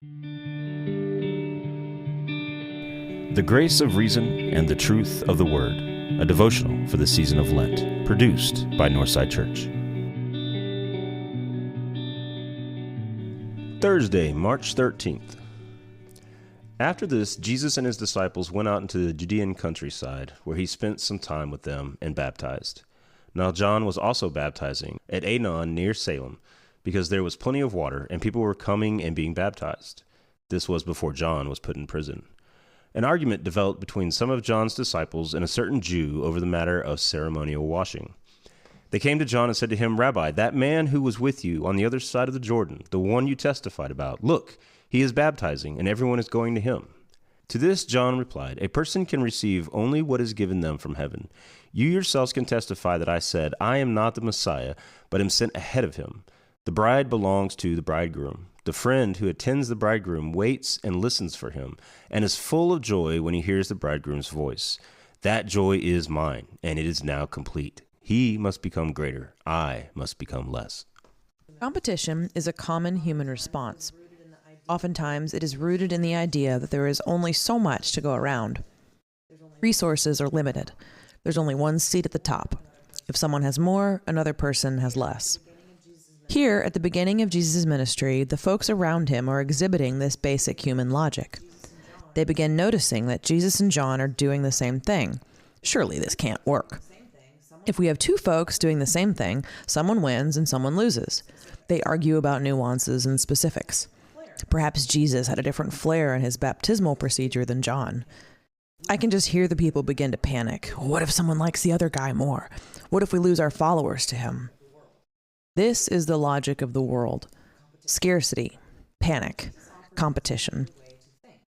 The Grace of Reason and the Truth of the Word, a devotional for the season of Lent, produced by Northside Church. Thursday, March 13th. After this, Jesus and his disciples went out into the Judean countryside, where he spent some time with them and baptized. Now John was also baptizing at Aenon near Salem, because there was plenty of water, and people were coming and being baptized. This was before John was put in prison. An argument developed between some of John's disciples and a certain Jew over the matter of ceremonial washing. They came to John and said to him, "Rabbi, that man who was with you on the other side of the Jordan, the one you testified about, look, he is baptizing, and everyone is going to him." To this John replied, "A person can receive only what is given them from heaven. You yourselves can testify that I said, I am not the Messiah, but am sent ahead of him. The bride belongs to the bridegroom. The friend who attends the bridegroom waits and listens for him, and is full of joy when he hears the bridegroom's voice. That joy is mine, and it is now complete. He must become greater. I must become less." Competition is a common human response. Oftentimes, it is rooted in the idea that there is only so much to go around. Resources are limited. There's only one seat at the top. If someone has more, another person has less. Here, at the beginning of Jesus' ministry, the folks around him are exhibiting this basic human logic. They begin noticing that Jesus and John are doing the same thing. Surely this can't work. If we have two folks doing the same thing, someone wins and someone loses. They argue about nuances and specifics. Perhaps Jesus had a different flair in his baptismal procedure than John. I can just hear the people begin to panic. What if someone likes the other guy more? What if we lose our followers to him? This is the logic of the world. Scarcity, panic, competition.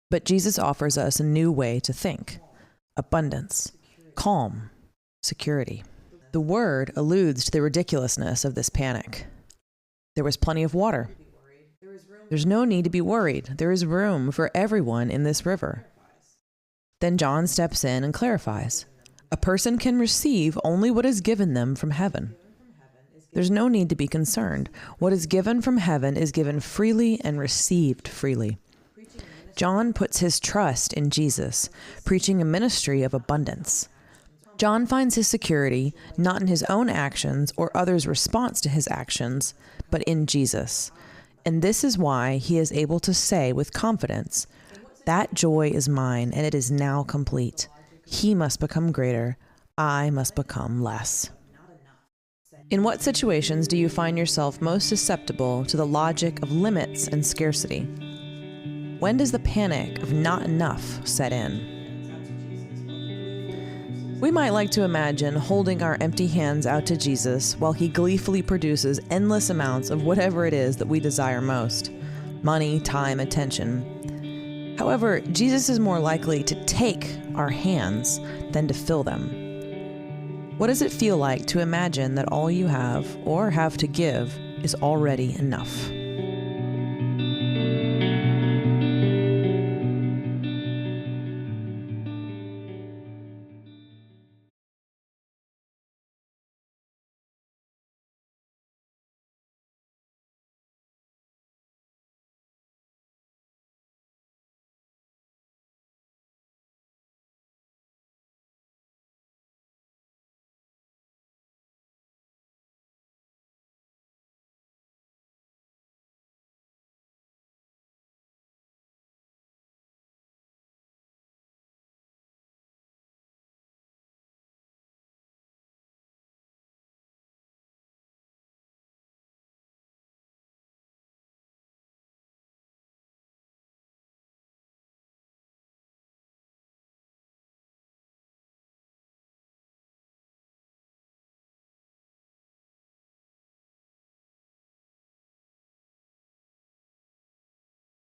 But Jesus offers us a new way to think. Abundance, calm, security. The word alludes to the ridiculousness of this panic. There was plenty of water. There's no need to be worried. There is room for everyone in this river. Then John steps in and clarifies. A person can receive only what is given them from heaven. There's no need to be concerned. What is given from heaven is given freely and received freely. John puts his trust in Jesus, preaching a ministry of abundance. John finds his security not in his own actions or others' response to his actions, but in Jesus. And this is why he is able to say with confidence, "That joy is mine, and it is now complete. He must become greater. I must become less." In what situations do you find yourself most susceptible to the logic of limits and scarcity? When does the panic of not enough set in? We might like to imagine holding our empty hands out to Jesus while he gleefully produces endless amounts of whatever it is that we desire most: money, time, attention. However, Jesus is more likely to take our hands than to fill them. What does it feel like to imagine that all you have or have to give is already enough?